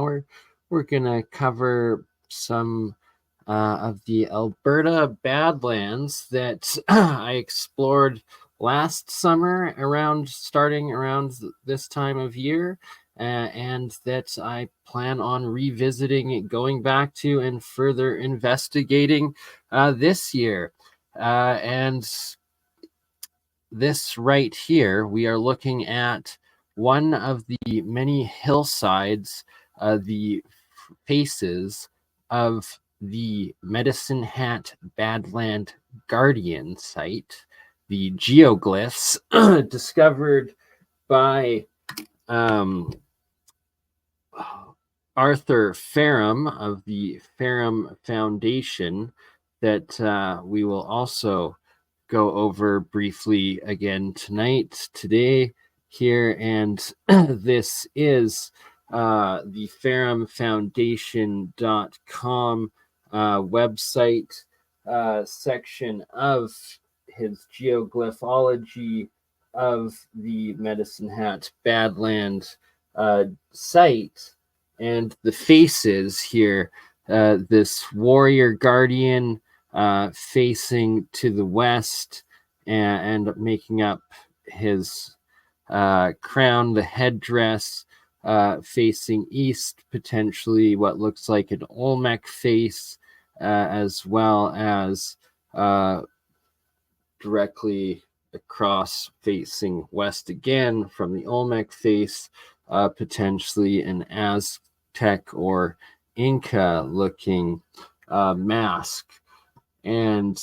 we're gonna cover some of the Alberta Badlands that I explored last summer, starting around this time of year, and that I plan on revisiting, going back to, and further investigating this year. And this right here, we are looking at one of the many hillsides, the faces of the Medicinehat Badland Guardian site, the Geoglyphs, discovered by Arthur Ferrum of the Ferrum Foundation, that we will also go over briefly again today here. And this is the ferrumfoundation.com website section of his geoglyphology of the Medicinehat Badland site. And the faces here, this warrior guardian facing to the west and making up his crown, the headdress facing east, potentially what looks like an Olmec face, as well as directly across facing west again from the Olmec face, potentially an Aztec or Inca looking mask. And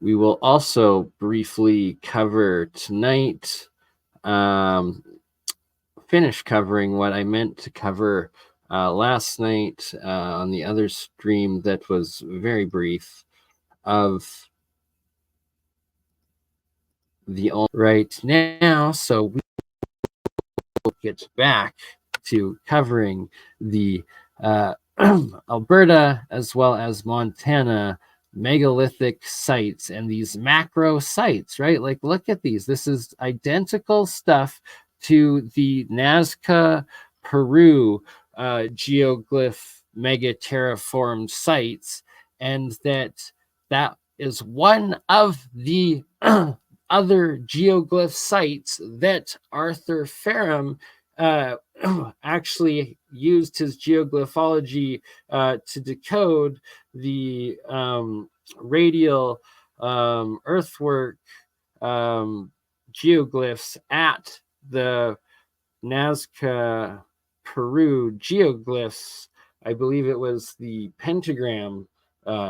we will also briefly cover tonight, finish covering what I meant to cover last night on the other stream that was very brief, of the right now. So we will get back to covering the Alberta as well as Montana megalithic sites and these macro sites, right? Like, look at these. This is identical stuff to the Nazca, Peru geoglyph megaterraformed sites, and that is one of the other geoglyph sites that Arthur Ferrum actually used his geoglyphology to decode the radial earthwork geoglyphs at the Nazca, Peru geoglyphs. I believe it was the pentagram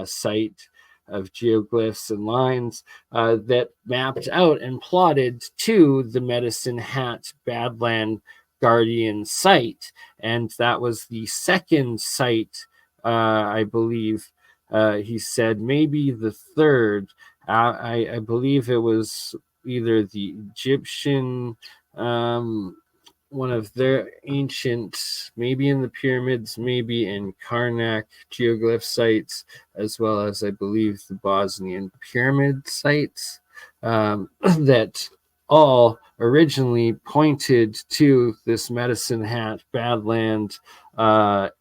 site of geoglyphs and lines that mapped out and plotted to the Medicinehat Badland Guardian site. And that was the second site, I believe he said, maybe the third. I believe it was either the Egyptian, one of their ancient, maybe in the pyramids, maybe in Karnak geoglyph sites, as well as, I believe, the Bosnian pyramid sites, that all originally pointed to this Medicinehat Badland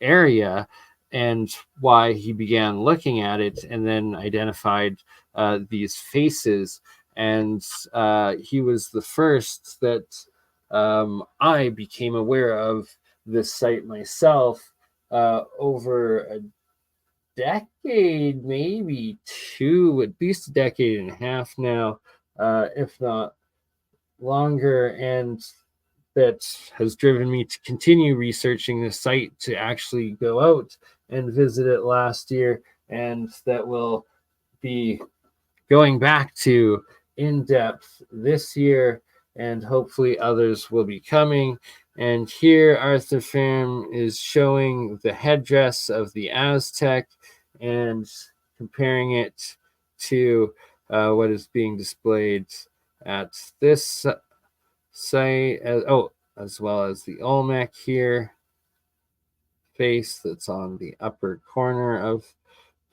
area, and why he began looking at it and then identified these faces. And he was the first that I became aware of this site myself over a decade, maybe two, at least a decade and a half now, if not longer. And that has driven me to continue researching the site, to actually go out and visit it last year, and that will be going back to in depth this year, and hopefully others will be coming. And here Arthur Ferrum is showing the headdress of the Aztec and comparing it to what is being displayed at this site, as well as the Olmec here face that's on the upper corner of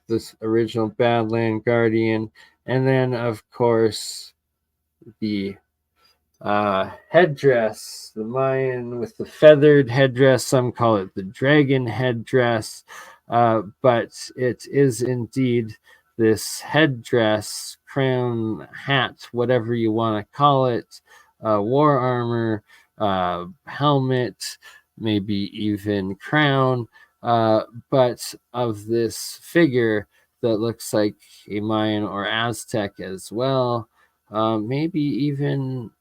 this original Badland Guardian. And then, of course, the headdress, the Mayan with the feathered headdress. Some call it the dragon headdress, but it is indeed this headdress, crown, hat, whatever you want to call it, war armor, helmet, maybe even crown, but of this figure that looks like a Mayan or Aztec as well. Maybe even,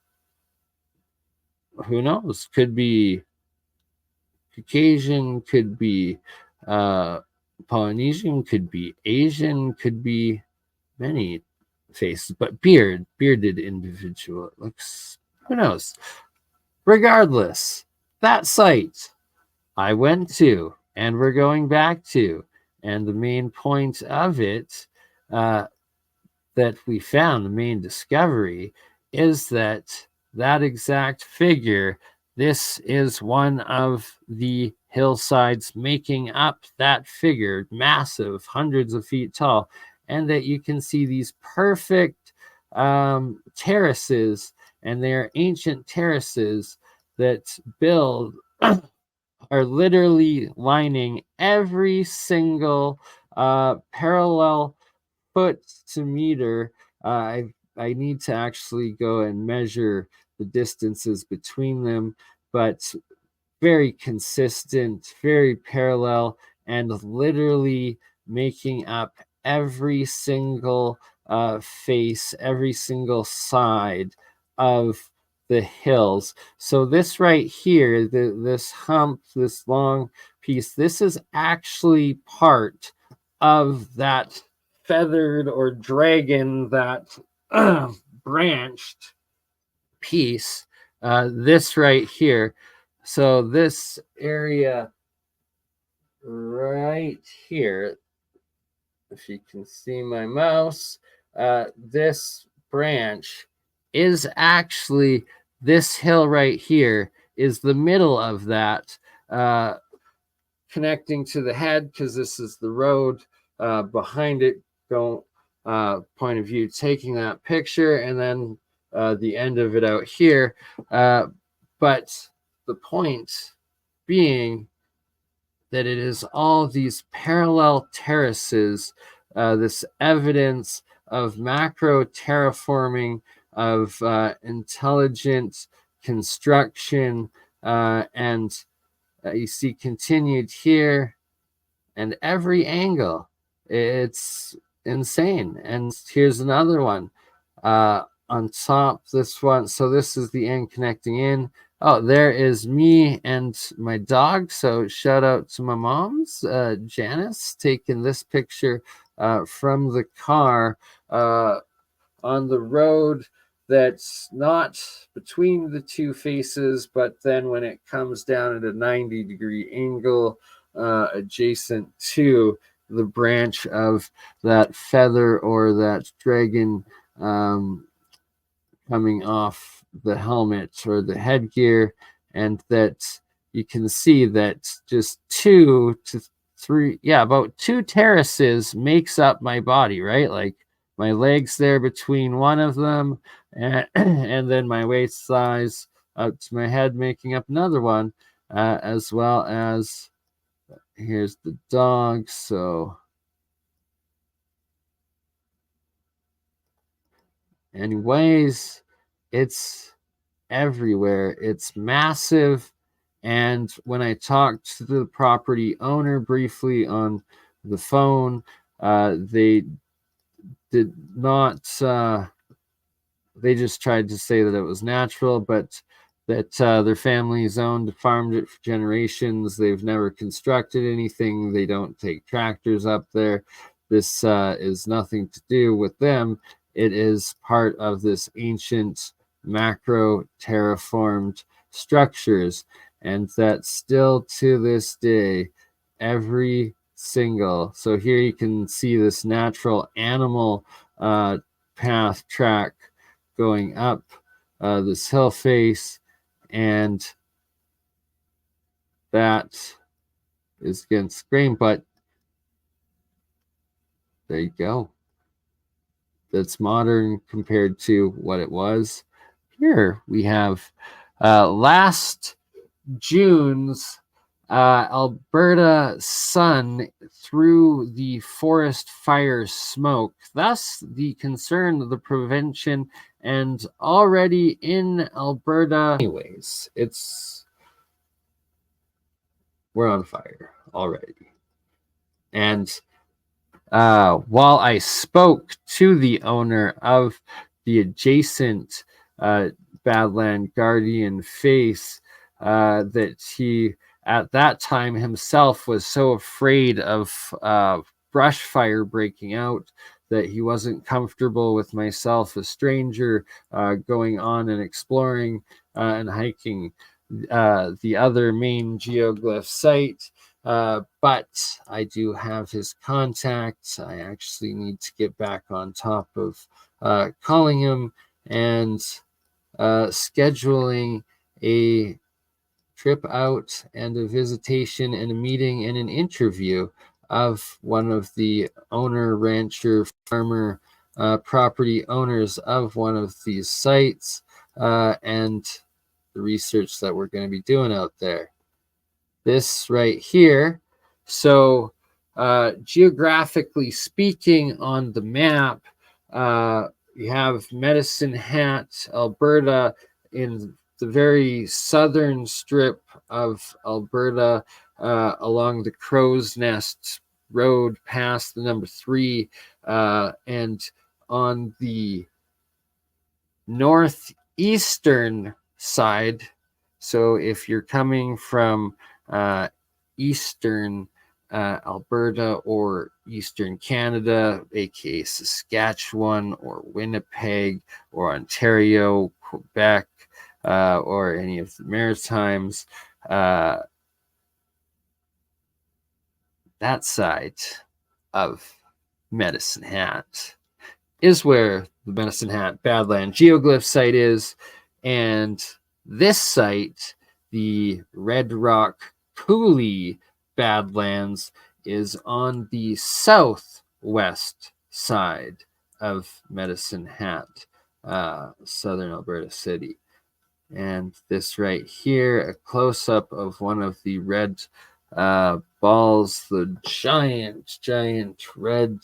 who knows? Could be Caucasian, could be Polynesian, could be Asian, could be many faces, but bearded individual. It looks, who knows? Regardless, that site I went to and we're going back to, and the main point of it, that we found, the main discovery, is that exact figure, this is one of the hillsides making up that figure, massive, hundreds of feet tall, and that you can see these perfect terraces, and they're ancient terraces that build are literally lining every single parallel foot to meter. I need to actually go and measure the distances between them, but very consistent, very parallel, and literally making up every single face, every single side of the hills. So this right here, this hump, this long piece, this is actually part of that feathered or dragon, that branched piece, this right here. So this area right here, if you can see my mouse, this branch is actually, this hill right here is the middle of that, connecting to the head, because this is the road behind it. Don't point of view taking that picture, and then the end of it out here. But the point being that it is all these parallel terraces, this evidence of macro terraforming, of intelligent construction, and you see continued here, and every angle. It's insane. And here's another one on top, this one. So this is the end connecting in. Oh, there is me and my dog. So shout out to my mom's, Janice, taking this picture from the car on the road that's not between the two faces, but then when it comes down at a 90-degree angle, adjacent to the branch of that feather or that dragon, coming off the helmet or the headgear, and that you can see that just 2 to 3, about 2 terraces makes up my body, right? Like my legs there between one of them, and then my waist size up to my head making up another one, as well as, here's the dog. So anyways, it's everywhere. It's massive. And when I talked to the property owner briefly on the phone, they did not, they just tried to say that it was natural, but that their family's owned, farmed it for generations. They've never constructed anything. They don't take tractors up there. This is nothing to do with them. It is part of this ancient macro terraformed structures, and that still to this day, every single, so here you can see this natural animal path track going up this hill face, and that is against grain, but there you go. That's modern compared to what it was. here we have last June's Alberta sun through the forest fire smoke, thus the concern, the prevention, and already in Alberta. Anyways, we're on fire already. And while I spoke to the owner of the adjacent Badland Guardian face, that he at that time himself was so afraid of brush fire breaking out that he wasn't comfortable with myself, a stranger, going on and exploring and hiking the other main geoglyph site. But I do have his contacts. I actually need to get back on top of calling him and scheduling a trip out and a visitation and a meeting and an interview of one of the owner, rancher, farmer, property owners of one of these sites, and the research that we're going to be doing out there. This right here. So geographically speaking on the map, you have Medicinehat, Alberta, in the very southern strip of Alberta, along the Crow's Nest Road past the number 3, and on the northeastern side. So if you're coming from eastern Alberta or eastern Canada, aka Saskatchewan or Winnipeg or Ontario, Quebec, or any of the Maritimes, that side of Medicinehat is where the Medicinehat Badland Geoglyph site is, and this site, the Red Rock Coulee Badlands, is on the southwest side of Medicinehat, southern Alberta City. And this right here, a close-up of one of the red balls, the giant red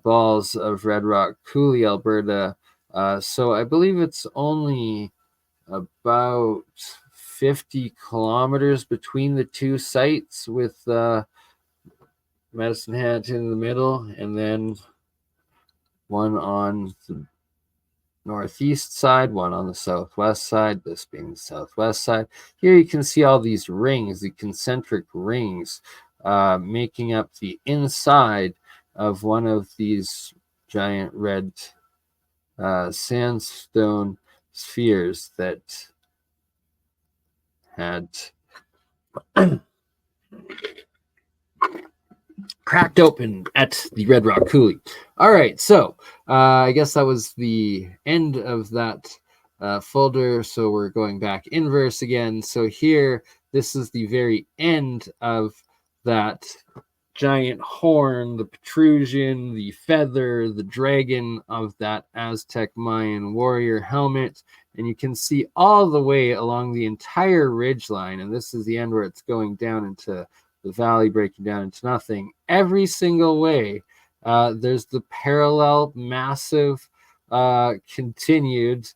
balls of Red Rock Coulee, Alberta. So I believe it's only about 50 kilometers between the two sites, with Medicinehat in the middle, and then one on the northeast side, one on the southwest side, this being the southwest side. Here you can see all these rings, the concentric rings, making up the inside of one of these giant red sandstone spheres that had cracked open at the Red Rock Coulee. All right, so I guess that was the end of that folder. So we're going back inverse again. So here, this is the very end of that giant horn, the protrusion, the feather, the dragon of that Aztec Mayan warrior helmet. And you can see all the way along the entire ridge line. And this is the end where it's going down into the valley, breaking down into nothing. Every single way, there's the parallel, massive, continued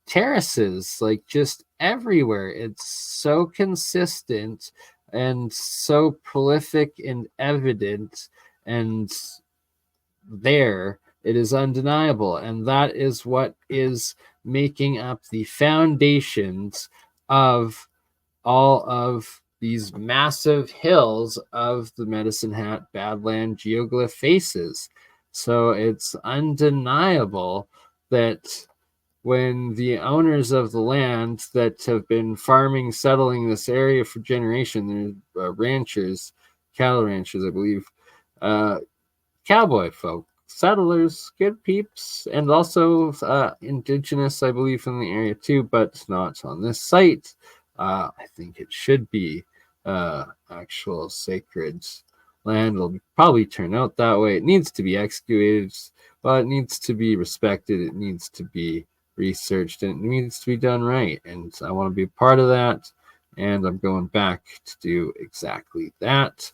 terraces, like just everywhere. It's so consistent and so prolific and evident, and there it is undeniable. And that is what is making up the foundations of all of these massive hills of the Medicinehat Badland geoglyph faces. So it's undeniable that when the owners of the land that have been farming, settling this area for generations, they're ranchers, cattle ranchers, I believe, cowboy folk, settlers, good peeps, and also indigenous, I believe, in the area too, but not on this site. I think it should be actual sacred land. It'll probably turn out that way. It needs to be excavated, but it needs to be respected. It needs to be researched, and it needs to be done right. And I want to be a part of that. And I'm going back to do exactly that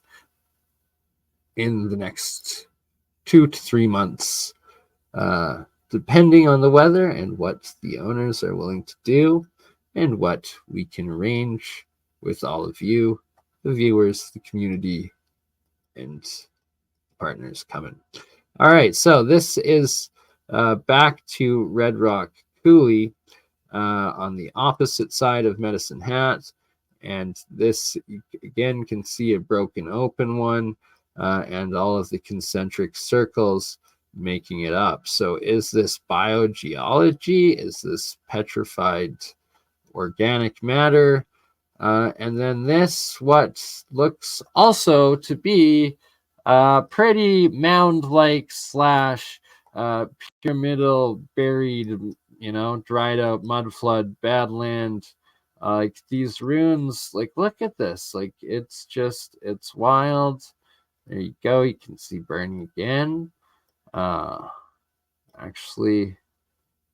in the next 2 to 3 months, depending on the weather and what the owners are willing to do and what we can arrange with all of you, the viewers, the community, and partners coming. All right, so this is back to Red Rock Coulee on the opposite side of Medicinehat. And this, you again, can see a broken open one and all of the concentric circles making it up. So is this biogeology? Is this petrified organic matter? And then this, what looks also to be pretty mound-like slash pyramidal buried, dried out mud flood, Badland. Like these ruins, like look at this, like it's wild. There you go. You can see burning again. Actually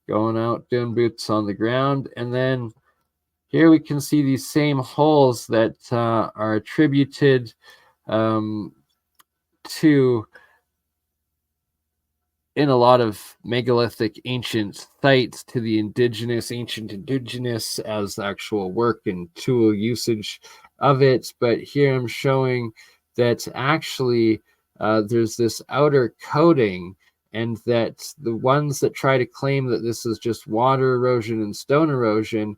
going out doing boots on the ground, and then here we can see these same holes that are attributed to in a lot of megalithic ancient sites to the ancient indigenous as actual work and tool usage of it. But here I'm showing that actually there's this outer coating, and that the ones that try to claim that this is just water erosion and stone erosion,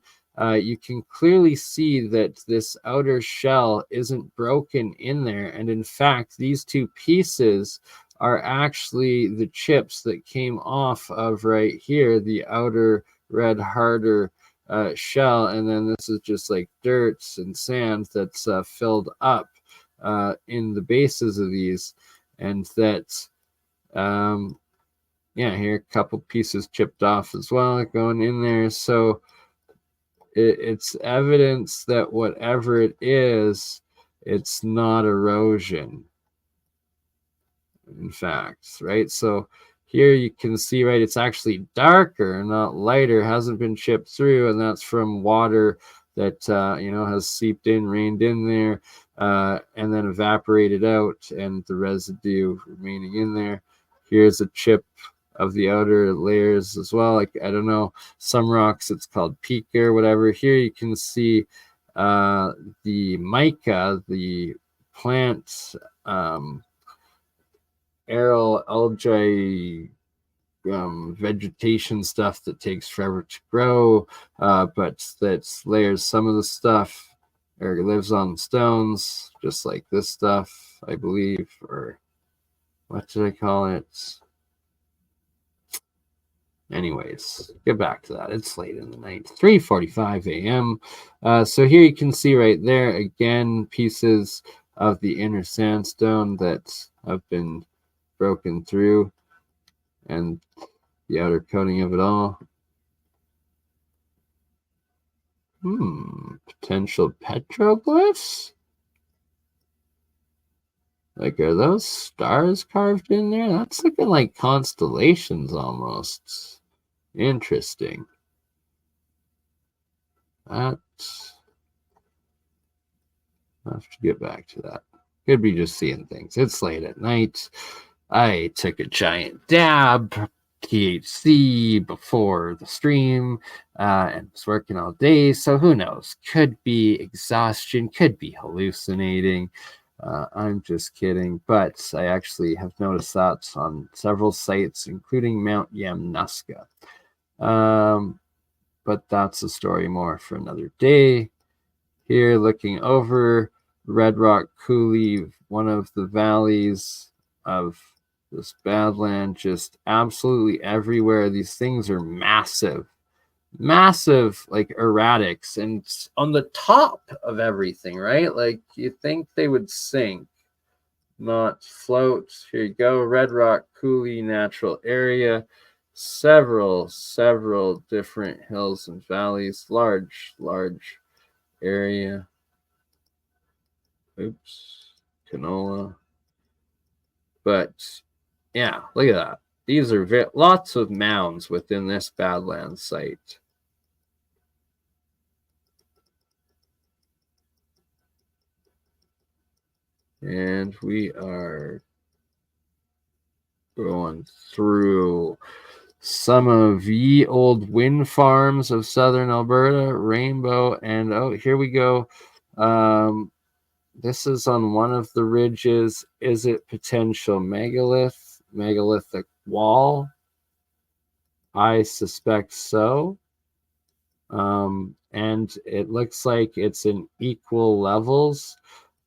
you can clearly see that this outer shell isn't broken in there. And in fact, these two pieces are actually the chips that came off of right here, the outer red harder shell. And then this is just like dirt and sand that's filled up in the bases of these. And that, here a couple pieces chipped off as well going in there. So it's evidence that whatever it is, it's not erosion, in fact, right? So here you can see, right, it's actually darker, not lighter, hasn't been chipped through, and that's from water that has seeped in, rained in there, and then evaporated out, and the residue remaining in there. Here's a chip of the outer layers as well. Like, I don't know, some rocks it's called pica or whatever. Here you can see the mica, the plant aerial algae vegetation stuff that takes forever to grow, but that layers some of the stuff or lives on stones, just like this stuff, I believe, or what did I call it? Anyways, get back to that. It's late in the night, 3:45 a.m. So here you can see right there, again, pieces of the inner sandstone that have been broken through, and the outer coating of it all. Potential petroglyphs? Like, are those stars carved in there? That's looking like constellations almost. Interesting. I'll have to get back to that. Could be just seeing things. It's late at night. I took a giant dab, THC, before the stream, and was working all day. So who knows? Could be exhaustion, could be hallucinating. I'm just kidding. But I actually have noticed that on several sites, including Mount Yamnuska. But that's a story more for another day. Here, looking over Red Rock Coulee, one of the valleys of this Badland, just absolutely everywhere. These things are massive, like erratics, and on the top of everything, right? Like you think they would sink, not float. Here you go, Red Rock Coulee Natural Area. Several different hills and valleys, large area. Oops, canola. But yeah, look at that. these are lots of mounds within this Badland site. And we are going through some of ye old wind farms of southern Alberta, Rainbow, and oh, here we go. This is on one of the ridges. Is it potential megalith, megalithic wall? I suspect so. And it looks like it's in equal levels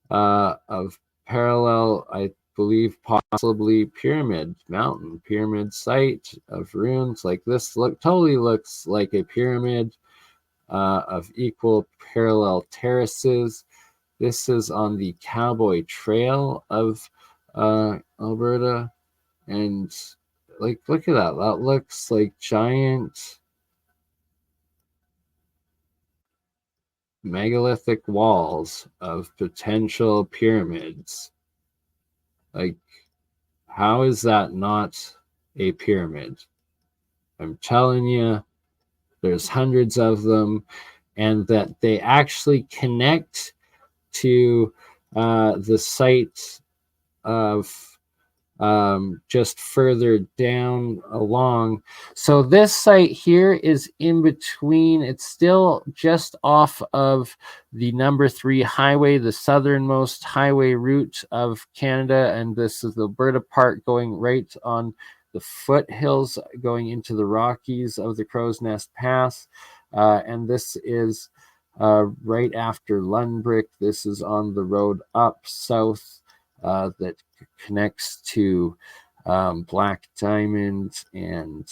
of parallel, I believe, possibly pyramid mountain, pyramid site of ruins. Like this totally looks like a pyramid of equal parallel terraces. This is on the Cowboy Trail of Alberta, and like look at that. That looks like giant megalithic walls of potential pyramids. Like, how is that not a pyramid? I'm telling you, there's hundreds of them, and that they actually connect to the site of just further down along. So this site here is in between. It's still just off of the number 3 highway, the southernmost highway route of Canada. And this is the Alberta part going right on the foothills going into the Rockies of the Crow's Nest Pass. And this is right after Lundbrick. This is on the road up south that connects to Black Diamond and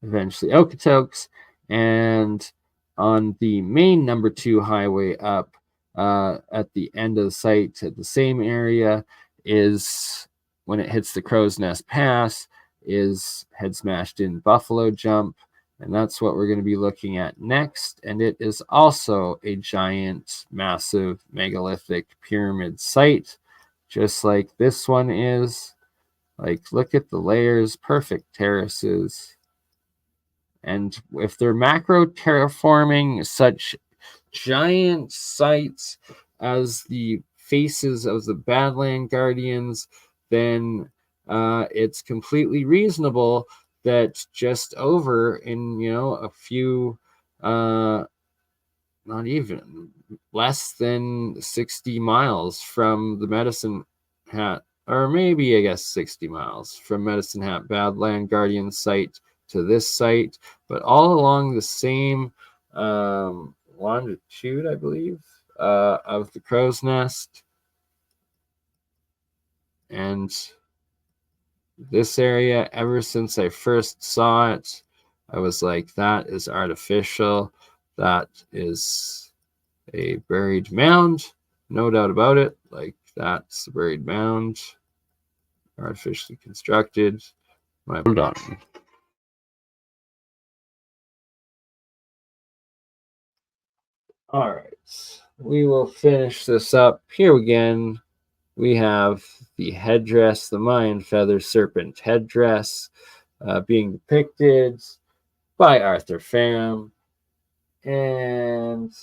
eventually Okotoks. And on the main number 2 highway up at the end of the site at the same area is, when it hits the Crow's Nest Pass, is Head Smashed In Buffalo Jump. And that's what we're going to be looking at next. And it is also a giant, massive, megalithic pyramid site, just like this one is. Like, look at the layers, perfect terraces. And if they're macro terraforming such giant sites as the faces of the Badland Guardians, then it's completely reasonable that just over in, a few, not even less than 60 miles from the Medicinehat, or maybe I guess 60 miles from Medicinehat Badland Guardian site to this site, but all along the same longitude, I believe, of the Crow's Nest. And this area, ever since I first saw it, I was like, that is artificial. That is a buried mound. No doubt about it. Like, that's a buried mound, artificially constructed. Hold on. All right. We will finish this up. Here again, we have the headdress, the Mayan feather serpent headdress, being depicted by Arthur Pham. And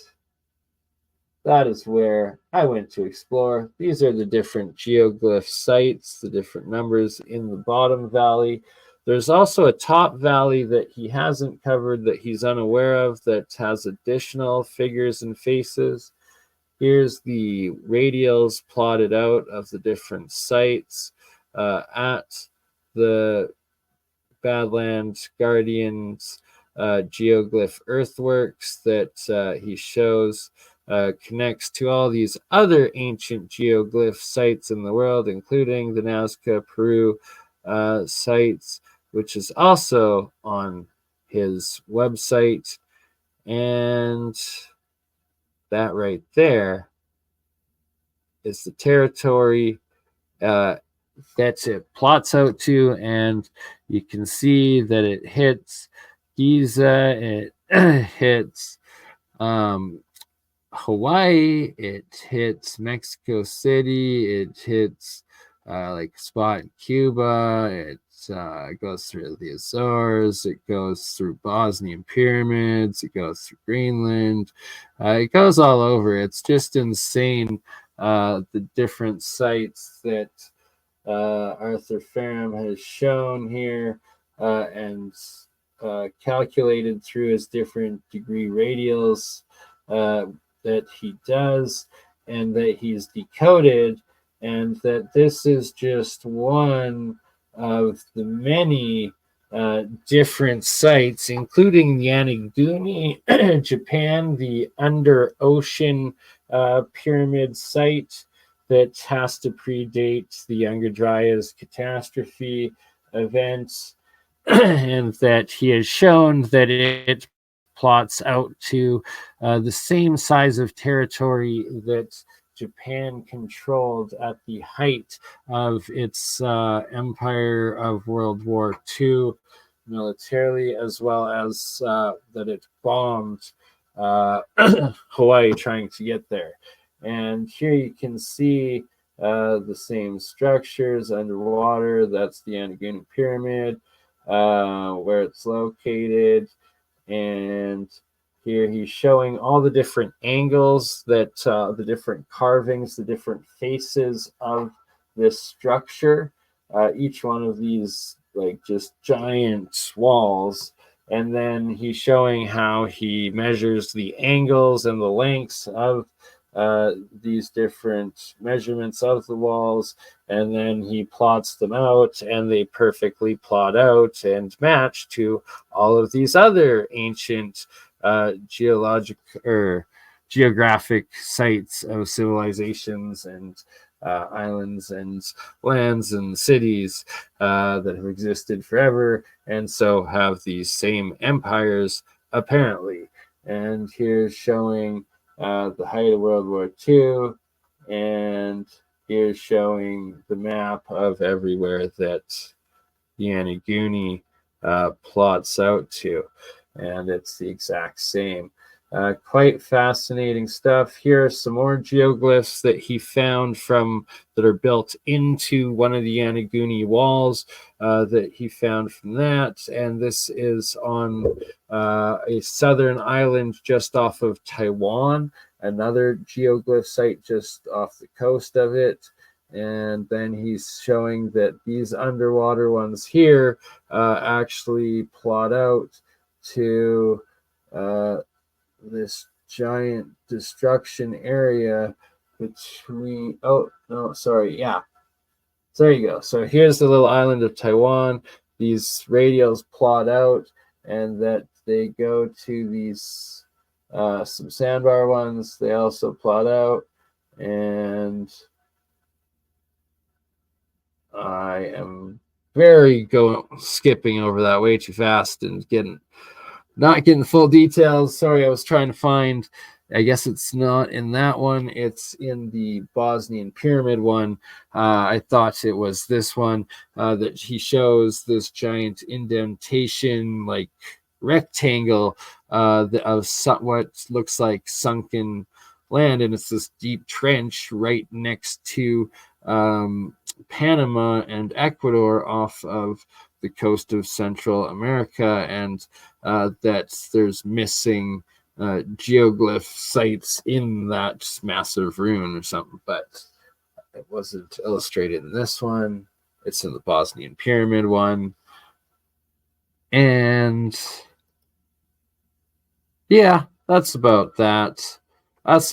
that is where I went to explore. These are the different geoglyph sites, the different numbers in the bottom valley. There's also a top valley that he hasn't covered, that he's unaware of, that has additional figures and faces. Here's the radials plotted out of the different sites at the Badland Guardians geoglyph earthworks that he shows connects to all these other ancient geoglyph sites in the world, including the Nazca, Peru sites, which is also on his website. And that right there is the territory that it plots out to, and you can see that it hits Giza, it hits Hawaii, it hits Mexico City, it hits like spot in Cuba. It goes through the Azores. It goes through Bosnian pyramids. It goes through Greenland. It goes all over. It's just insane, the different sites that Arthur Ferrum has shown here, and calculated through his different degree radials that he does, and that he's decoded, and that this is just one of the many different sites, including the Yonaguni, Japan, the under ocean pyramid site that has to predate the Younger Dryas catastrophe event, and that he has shown that it plots out to the same size of territory that Japan controlled at the height of its empire of World War II militarily, as well as that it bombed Hawaii trying to get there. And here you can see the same structures underwater. That's the Yonaguni Pyramid, where it's located. And here he's showing all the different angles that the different carvings, the different faces of this structure. Each one of these like just giant walls. And then he's showing how he measures the angles and the lengths of these different measurements of the walls, and then he plots them out, and they perfectly plot out and match to all of these other ancient geographic sites of civilizations and islands and lands and cities that have existed forever, and so have these same empires apparently. And here's showing the height of World War II, and here's showing the map of everywhere that the Yonaguni plots out to, and it's the exact same. Quite fascinating stuff. Here are some more geoglyphs that he found that are built into one of the Yonaguni walls that he found from that. And this is on a southern island just off of Taiwan, another geoglyph site just off the coast of it. And then he's showing that these underwater ones here actually plot out to this giant destruction area between, oh no, sorry, yeah, there you go. So here's the little island of Taiwan. These radials plot out, and that they go to these some sandbar ones. They also plot out, and I am skipping over that way too fast and not getting full details. Sorry, I was trying to find, I guess it's not in that one. It's in the Bosnian pyramid one. I thought it was this one that he shows this giant indentation, like rectangle of what looks like sunken land. And it's this deep trench right next to Panama and Ecuador off of the coast of Central America, and that there's missing geoglyph sites in that massive ruin or something, but it wasn't illustrated in this one. It's in the Bosnian pyramid one. And yeah, that's about that. That's